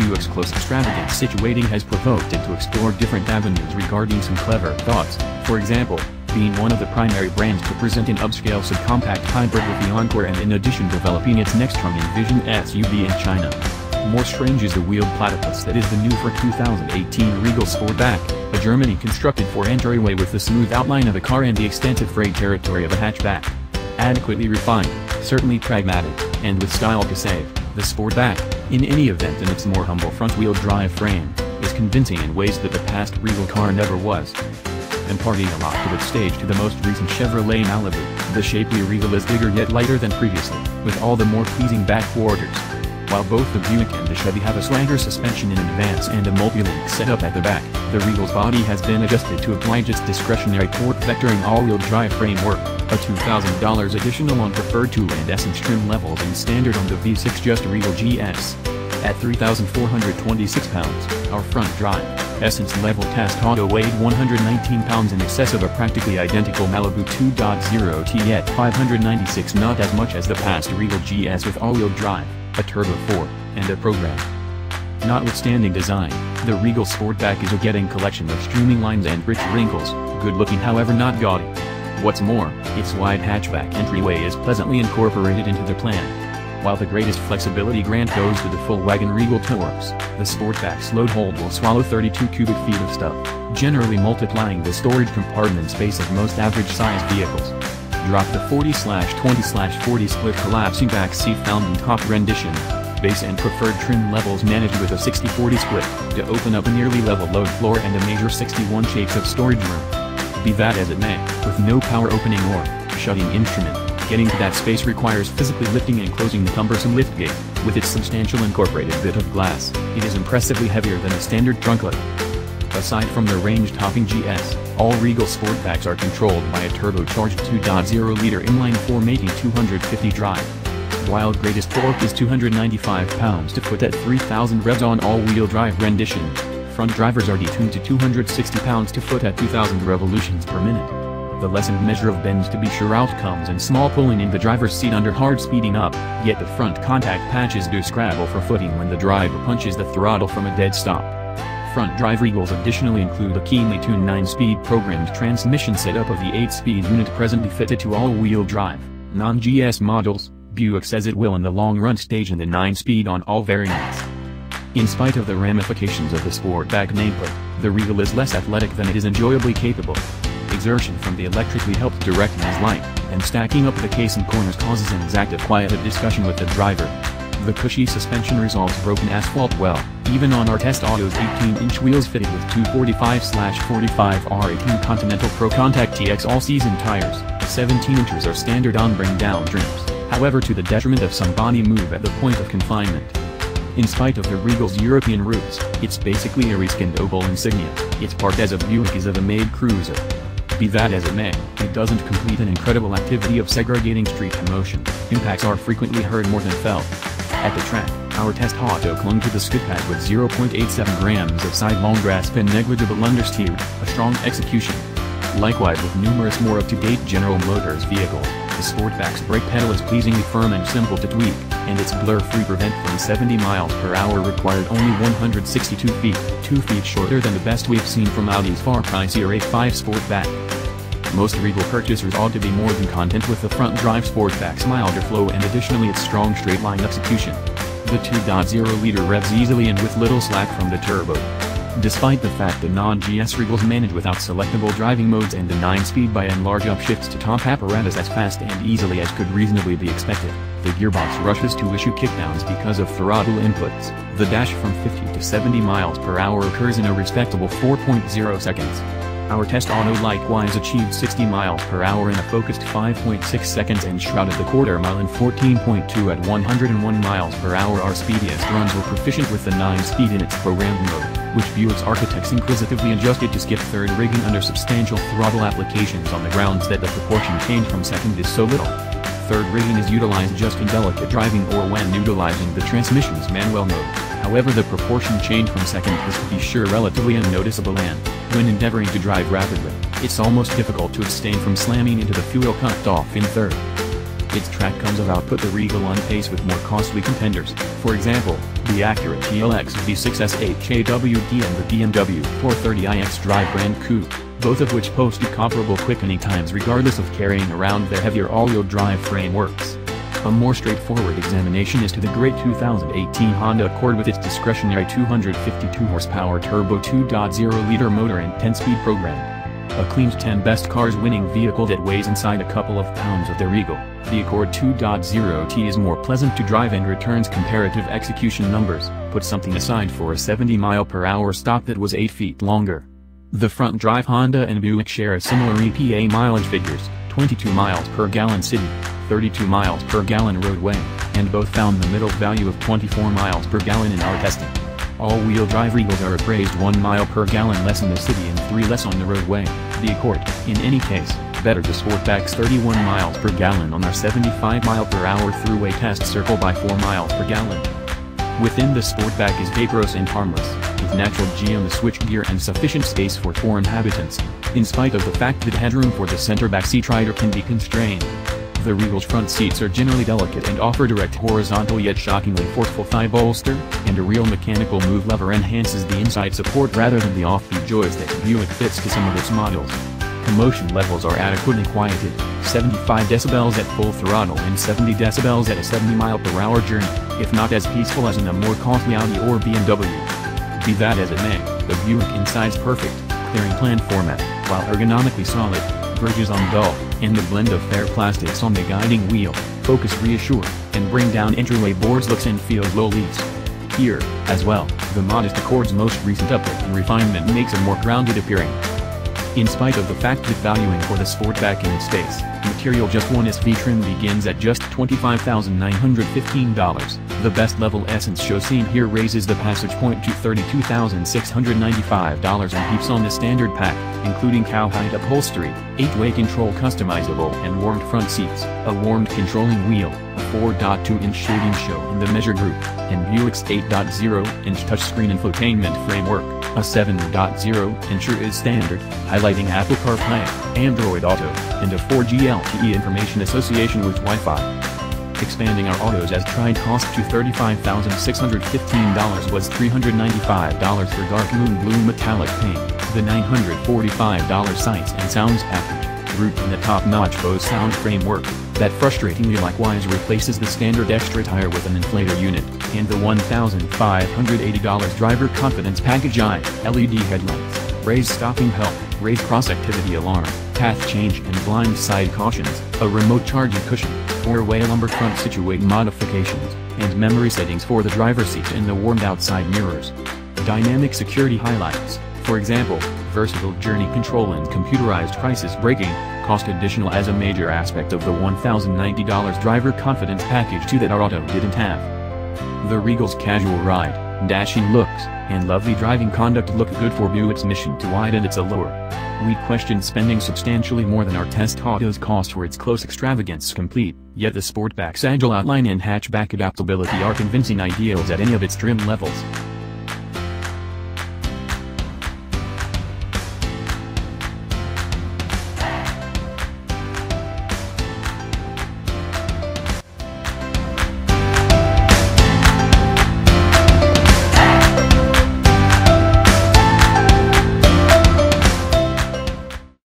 Buick's close extravagance situating has provoked it to explore different avenues regarding some clever thoughts, for example, being one of the primary brands to present an upscale subcompact hybrid with the Encore and in addition developing its next envisioned SUV in China. More strange is the wheeled platypus that is the new for 2018 Regal Sportback, a Germany-constructed four-entryway with the smooth outline of a car and the extensive freight territory of a hatchback. Adequately refined, certainly pragmatic, and with style to save, the Sportback, in any event in its more humble front-wheel drive frame, is convincing in ways that the past Regal car never was. Imparting a lot of its stage to the most recent Chevrolet Malibu, the shapely Regal is bigger yet lighter than previously, with all the more pleasing back quarters. While both the Buick and the Chevy have a swagger suspension in advance and a multi-link setup at the back, the Regal's body has been adjusted to oblige its discretionary torque vectoring all-wheel drive framework, a $2,000 additional on preferred tool and Essence trim levels and standard on the V6 Just Regal GS. At 3,426 pounds, our front drive, Essence level test auto weighed 119 pounds in excess of a practically identical Malibu 2.0 T at 596, not as much as the past Regal GS with all-wheel drive, a Turbo 4, and a program. Notwithstanding design, the Regal Sportback is a getting collection of streaming lines and rich wrinkles, good-looking however not gaudy. What's more, its wide hatchback entryway is pleasantly incorporated into the plan. While the greatest flexibility grant goes to the full-wagon Regal TourX, the Sportback's load hold will swallow 32 cubic feet of stuff, generally multiplying the storage compartment space of most average-sized vehicles. Drop the 40/20/40 split collapsing back seat found in top rendition, base and preferred trim levels managed with a 60/40 split, to open up a nearly level load floor and a major 61 shapes of storage room. Be that as it may, with no power opening or shutting instrument, getting to that space requires physically lifting and closing the cumbersome liftgate. With its substantial incorporated bit of glass, it is impressively heavier than a standard trunklid. Aside from the range-topping GS, all Regal Sportbacks are controlled by a turbocharged 2.0-liter inline-4 mating 250 drive. While greatest torque is 295 pounds-to-foot at 3,000 revs on all-wheel drive rendition, front drivers are detuned to 260 pounds-to-foot at 2,000 revolutions per minute. The lessened measure of bends to be sure outcomes and small pulling in the driver's seat under hard speeding up, yet the front contact patches do scrabble for footing when the driver punches the throttle from a dead stop. Front drive Regals additionally include a keenly tuned 9-speed programmed transmission setup of the 8-speed unit presently fitted to all-wheel drive, non-GS models. Buick says it will in the long-run stage in the 9-speed on all variants. In spite of the ramifications of the Sportback nameplate, the Regal is less athletic than it is enjoyably capable. Exertion from the electrically helped direct as light, and stacking up the case in corners causes an exact quieted discussion with the driver. The cushy suspension resolves broken asphalt well, even on our test auto's 18-inch wheels fitted with 245/45 R18 Continental Pro Contact TX all-season tires. 17 inches are standard on bring-down trims, however to the detriment of some body move at the point of confinement. In spite of the Regal's European roots, it's basically a reskinned Opel Insignia. Its part as a Buick is of a made cruiser. Be that as it may, it doesn't complete an incredible activity of segregating street commotion. Impacts are frequently heard more than felt. At the track, our test auto clung to the skid pad with 0.87 grams of sidelong grasp and negligible understeer, a strong execution. Likewise with numerous more up-to-date General Motors vehicles, the Sportback's brake pedal is pleasingly firm and simple to tweak, and its blur-free prevent from 70 miles per hour required only 162 feet, 2 feet shorter than the best we've seen from Audi's far pricier A5 Sportback. Most Regal purchasers ought to be more than content with the front drive Sportback's milder flow and additionally its strong straight-line execution. The 2.0-liter revs easily and with little slack from the turbo. Despite the fact that non-GS Regals manage without selectable driving modes and the 9-speed by and large upshifts to top apparatus as fast and easily as could reasonably be expected, the gearbox rushes to issue kickdowns because of throttle inputs. The dash from 50 to 70 miles per hour occurs in a respectable 4.0 seconds. Our test auto likewise achieved 60 miles per hour in a focused 5.6 seconds and shrouded the quarter mile in 14.2 at 101 miles per hour. Our speediest runs were proficient with the 9-speed in its programmed mode, which Buick's architects inquisitively adjusted to skip third rigging under substantial throttle applications on the grounds that the proportion change from second is so little. Third rigging is utilized just in delicate driving or when utilizing the transmission's manual mode. However, the proportion change from second is to be sure relatively unnoticeable and, when endeavoring to drive rapidly, it's almost difficult to abstain from slamming into the fuel cut off in third. Its track comes of output the Regal on pace with more costly contenders, for example, the accurate TourX V6S HWD and the BMW 430iX Drive Brand Coupe, both of which posted comparable quickening times regardless of carrying around their heavier all-wheel drive frameworks. A more straightforward examination is to the great 2018 Honda Accord with its discretionary 252 horsepower turbo 2.0-liter motor and 10-speed program. Acclaimed 10 best cars winning vehicle that weighs inside a couple of pounds of the Regal, the Accord 2.0T is more pleasant to drive and returns comparative execution numbers, put something aside for a 70-mile-per-hour stop that was 8 feet longer. The front-drive Honda and Buick share a similar EPA mileage figures, 22 miles per gallon city, 32 miles per gallon roadway, and both found the middle value of 24 miles per gallon in our testing. All-wheel drive Regals are appraised 1 mile per gallon less in the city and 3 less on the roadway. The Accord, in any case, bettered the Sportback's 31 miles per gallon on our 75-mile-per-hour throughway test circle by 4 miles per gallon. Within the Sportback is vaporous and harmless, with natural G on the switchgear and sufficient space for 4 inhabitants, in spite of the fact that headroom for the center backseat rider can be constrained. The Regal's front seats are generally delicate and offer direct horizontal yet shockingly forceful thigh bolster, and a real mechanical move lever enhances the inside support rather than the offbeat joystick Buick fits to some of its models. Commotion levels are adequately quieted, 75 decibels at full throttle and 70 decibels at a 70-mile-per-hour journey, if not as peaceful as in a more costly Audi or BMW. Be that as it may, the Buick inside's perfect, clearing plan format, while ergonomically solid, verges on dull, and the blend of fair plastics on the guiding wheel, focus reassure, and bring down entryway boards looks and feels low-lease. Here, as well, the modest Accord's most recent update and refinement makes it more grounded appearing. In spite of the fact that valuing for the Sportback in its space, material just one SV trim begins at just $25,915. The best level Essence show seen here raises the passage point to $32,695 and keeps on the standard pack, including cowhide upholstery, 8-way control customizable and warmed front seats, a warmed controlling wheel, a 4.2-inch shading show in the measure group, and Buick's 8.0-inch touchscreen infotainment framework. A 7.0-incher is standard, highlighting Apple CarPlay, Android Auto, and a 4G LTE information association with Wi-Fi. Expanding our autos as tried cost to $35,615 was $395 for dark moon blue metallic paint, the $945 sights and sounds package, root in the top-notch Bose sound framework, that frustratingly likewise replaces the standard extra tire with an inflator unit, and the $1,580 driver confidence package LED headlights, raised stopping help, raised cross-activity alarm, path change and blind side cautions, a remote charging cushion, 4-way lumbar front situate modifications, and memory settings for the driver's seat and the warmed outside mirrors. Dynamic security highlights, for example, versatile journey control and computerized crisis braking, cost additional as a major aspect of the $1,090 driver confidence package too that our auto didn't have. The Regal's casual ride, dashing looks, and lovely driving conduct look good for Buick's mission to widen its allure. We questioned spending substantially more than our test autos cost for its close extravagance complete, yet the Sportback's agile outline and hatchback adaptability are convincing ideals at any of its trim levels.